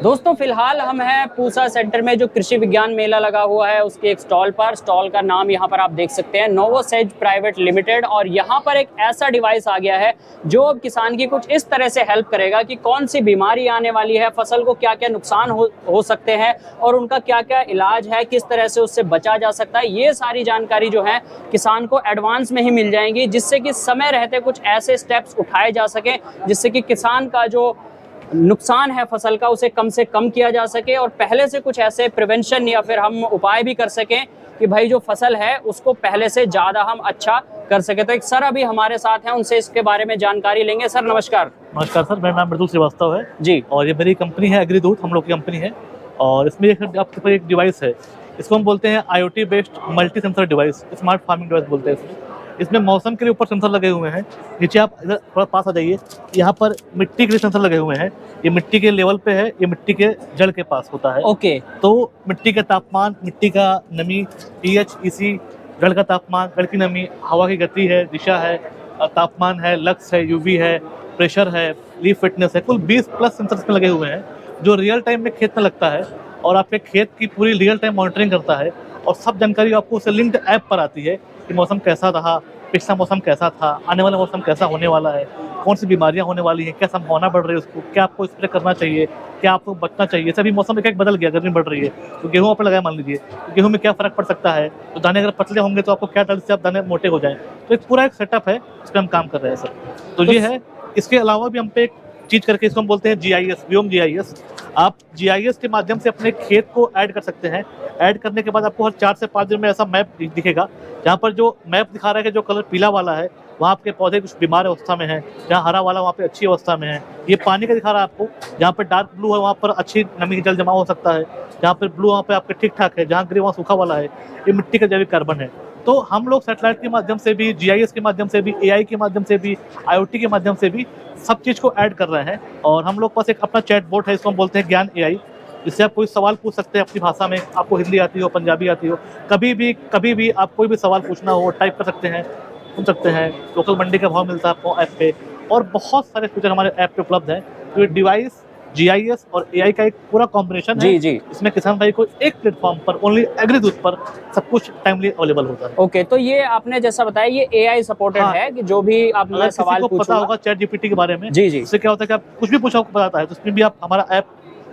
दोस्तों फिलहाल हम हैं पूसा सेंटर में, जो कृषि विज्ञान मेला लगा हुआ है उसके एक स्टॉल पर। स्टॉल का नाम यहाँ पर आप देख सकते हैं, नोवोसेज प्राइवेट लिमिटेड। और यहाँ पर एक ऐसा डिवाइस आ गया है जो अब किसान की कुछ इस तरह से हेल्प करेगा कि कौन सी बीमारी आने वाली है, फसल को क्या क्या नुकसान हो सकते हैं और उनका क्या क्या इलाज है, किस तरह से उससे बचा जा सकता है। ये सारी जानकारी जो है किसान को एडवांस में ही मिल जाएंगी, जिससे कि समय रहते कुछ ऐसे स्टेप्स उठाए जा सके जिससे कि किसान का जो नुकसान है फसल का उसे कम से कम किया जा सके और पहले से कुछ ऐसे प्रिवेंशन या फिर हम उपाय भी कर सकें कि भाई जो फसल है उसको पहले से ज़्यादा हम अच्छा कर सके। तो एक सर अभी हमारे साथ हैं, उनसे इसके बारे में जानकारी लेंगे। सर नमस्कार। नमस्कार सर, मेरा नाम मृदुल श्रीवास्तव है जी। और ये मेरी कंपनी है एग्रीदूत, हम लोग की कंपनी है। और इसमें आपके पास एक डिवाइस है, इसको हम बोलते हैं IoT based multi sensor device, smart farming device बोलते हैं इसमें मौसम के लिए ऊपर सेंसर लगे हुए हैं। नीचे आप इधर थोड़ा पास आ जाइए, यहाँ पर मिट्टी के लिए सेंसर लगे हुए हैं। ये मिट्टी के लेवल पे है, ये मिट्टी के जड़ के पास होता है। ओके। तो मिट्टी का तापमान, मिट्टी का नमी, pH, EC, जड़ का तापमान, जड़ की नमी, हवा की गति है, दिशा है, तापमान है, लक्स है, UV है, प्रेशर है, लीफ फिटनेस है, कुल 20 प्लस सेंसर इसमें लगे हुए हैं जो रियल टाइम में खेत में लगता है और आपके खेत की पूरी रियल टाइम मॉनिटरिंग करता है। और सब जानकारी आपको उससे लिंक्ड ऐप पर आती है कि मौसम कैसा रहा, पिछला मौसम कैसा था, आने वाला मौसम कैसा होने वाला है, कौन सी बीमारियां होने वाली हैं, क्या संभावना बढ़ रही है उसको, क्या आपको स्प्रे करना चाहिए, क्या आपको बचना चाहिए। सभी मौसम एक बदल गया, गर्मी बढ़ रही है तो गेहूं आप लगाए मान लीजिए, तो गेहूं में क्या फर्क पड़ सकता है, तो दाने अगर पतले होंगे तो आपको क्या डाल से आप दाने मोटे हो जाएं। तो एक पूरा एक सेटअप है, इस पर हम काम कर रहे हैं सर। तो ये है। इसके अलावा भी हम पे एक चीज करके, इसको हम बोलते हैं GIS, व्योम GIS। आप GIS के माध्यम से अपने खेत को ऐड कर सकते हैं। ऐड करने के बाद आपको हर 4 से 5 दिन में ऐसा मैप दिखेगा, जहाँ पर जो मैप दिखा रहा है कि जो कलर पीला वाला है वहाँ आपके पौधे कुछ बीमार अवस्था में है, जहाँ हरा वाला वहाँ पे अच्छी अवस्था में है। ये पानी का दिखा रहा है आपको, जहाँ पर डार्क ब्लू है वहाँ पर अच्छी नमी जल जमा हो सकता है, जहाँ पर ब्लू वहाँ पे आपके ठीक ठाक है, जहाँ ग्रे वहाँ सूखा वाला है। ये मिट्टी का जैविक कार्बन है। तो हम लोग सैटेलाइट के माध्यम से भी, GIS के माध्यम से भी, AI के माध्यम से भी, IoT के माध्यम से भी सब चीज़ को ऐड कर रहे हैं। और हम लोग पास एक अपना चैट बोट है, इसको हम बोलते हैं ज्ञान AI, जिससे आप कोई सवाल पूछ सकते हैं अपनी भाषा में, आपको हिंदी आती हो, पंजाबी आती हो, कभी भी आप कोई भी सवाल पूछना हो टाइप कर सकते हैं, सुन सकते हैं। लोकल मंडी का भाव मिलता है आपको ऐप पे, और बहुत सारे फीचर हमारे ऐप पे उपलब्ध हैं। तो ये डिवाइस, GIS और AI का एक पूरा कॉम्बिनेशन है। जी। इसमें किसान भाई को एक प्लेटफॉर्म पर, ओनली एग्रीदूत पर सब कुछ टाइमली अवेलेबल होता है। ओके, तो ये आपने जैसा बताया ये AI सपोर्टेड है कि जो भी आप अगर सवाल किसी को पता पूछूंगा। होगा चैट GPT के बारे में, जी। इससे क्या होता है कि आप कुछ भी पूछा आपको बताता है। तो इसमें भी आप, हमारा app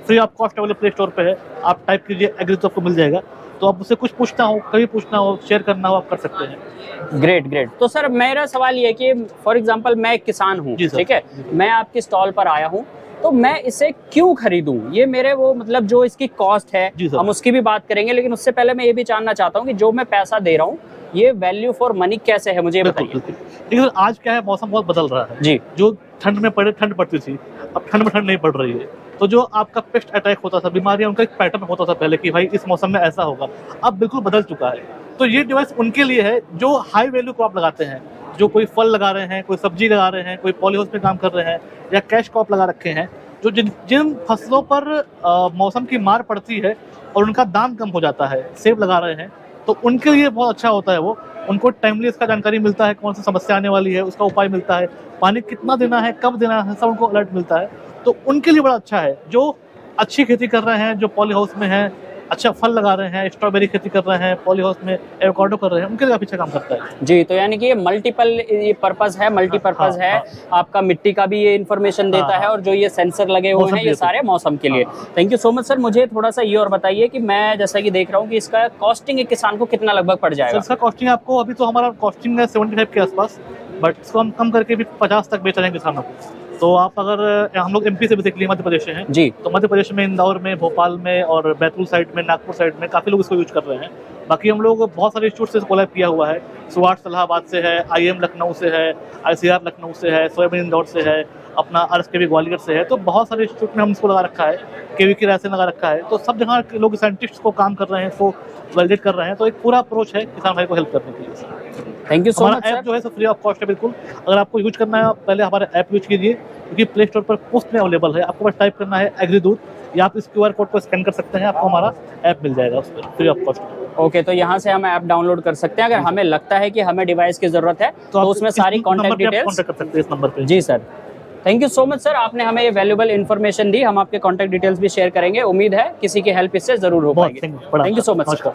free of cost available play store पे है, आप टाइप कीजिए एग्रीदूत, आपको मिल जाएगा। तो आप उससे कुछ पूछना हो, कभी पूछना हो, शेयर करना हो, आप कर सकते हैं। ग्रेट। तो सर मेरा सवाल ये है कि फॉर एग्जांपल मैं एक किसान हूँ, ठीक है, मैं आपके स्टॉल पर आया हूँ, तो मैं इसे क्यों खरीदूं? ये मेरे वो मतलब जो इसकी कॉस्ट है हम उसकी भी बात करेंगे, लेकिन उससे पहले मैं ये भी जानना चाहता हूँ कि जो मैं पैसा दे रहा हूँ ये वैल्यू फॉर मनी कैसे है, मुझे बताइए। देखिए आज क्या है, मौसम बहुत बदल रहा है जी। जो ठंड में ठंड पड़ती थी, अब ठंड में ठंड नहीं पड़ रही है। तो जो आपका पेस्ट अटैक होता था, बीमारियां, उनका एक पैटर्न होता था पहले कि भाई इस मौसम में ऐसा होगा, अब बिल्कुल बदल चुका है। तो ये डिवाइस उनके लिए है जो हाई वैल्यू क्रॉप लगाते हैं, जो कोई फल लगा रहे हैं, कोई सब्जी लगा रहे हैं, कोई पॉलीहाउस में काम कर रहे हैं, या कैश क्रॉप लगा रखे हैं, जो जिन फसलों पर मौसम की मार पड़ती है और उनका दाम कम हो जाता है, सेब लगा रहे हैं, तो उनके लिए बहुत अच्छा होता है वो। उनको टाइमली इसका जानकारी मिलता है, कौन सी समस्या आने वाली है, उसका उपाय मिलता है, पानी कितना देना है, कब देना है, सब उनको अलर्ट मिलता है। तो उनके लिए बड़ा अच्छा है। जो अच्छी खेती कर रहे हैं, जो पॉली हाउस में हैं, अच्छा फल लगा रहे हैं, स्ट्रॉबेरी खेती कर रहे हैं, पॉली हाउस में एवोकाडो कर रहे हैं, उनके लिए काफी अच्छा काम करता है। जी, तो यानी कि ये मल्टीपल ये पर्पस है, मल्टीपर्पज है। आपका मिट्टी का भी ये इन्फॉर्मेशन देता है, और जो ये सेंसर लगे हुए हैं ये सारे मौसम के लिए। Thank you so much sir. मुझे थोड़ा सा ये और बताइए कि मैं जैसा कि देख रहा हूँ कि इसका कॉस्टिंग एक किसान को कितना लगभग पड़ जाएगा? इसका कॉस्टिंग आपको, अभी तो हमारा कॉस्टिंग है 75 के आसपास, बट इसको हम कम करके भी 50 तक बेच रहे हैं किसानों को। तो आप अगर, हम लोग MP से भी देख लिए, मध्य प्रदेश से हैं जी, तो मध्य प्रदेश में इंदौर में, भोपाल में और बैतूल साइड में, नागपुर साइड में काफ़ी लोग इसको यूज कर रहे हैं। बाकी हम लोग बहुत सारे इंस्टीट्यूट से कोलैब किया हुआ है। SWAT इलाहाबाद से है, IIM लखनऊ से है, ICR लखनऊ से है, सोयाबीन इंदौर से है, अपना RSKB ग्वालियर से है। तो बहुत सारे इंस्टीट्यूट में हम इसको लगा रखा है, KVK रायसेन लगा रखा है। तो सब जगह के लोग साइंटिस्ट को काम कर रहे हैं, इसको वैलिडेट कर रहे हैं। तो एक पूरा अप्रोच है किसान भाई को हेल्प करने के लिए। Thank you so much. App जो है फ्री ऑफ कॉस्ट है बिल्कुल। अगर आपको यूज करना है, पहले हमारा ऐप यूज कीजिए, क्योंकि प्ले स्टोर पर मुफ्त में अवेलेबल है। आपको बस टाइप करना है एग्रीदूत, या आप इस QR कोड को स्कैन कर सकते हैं, आपको हमारा ऐप मिल जाएगा उस पर फ्री ऑफ कॉस्ट। ओके, तो यहाँ से हम ऐप डाउनलोड कर सकते हैं। अगर हमें लगता है कि हमें डिवाइस की जरूरत है तो उसमें सारी कॉन्टैक्ट डिटेल्स कर सकते हैं इस नंबर पे। जी sir. Thank you so much sir, आपने हमें ये वैल्यूबल इन्फॉर्मेशन दी। हम आपके कॉन्टैक्ट डिटेल्स भी शेयर करेंगे, उम्मीद है किसी की हेल्प इससे जरूर हो बहुत पाएगी। बड़ा thank you so much sir. नमस्कार।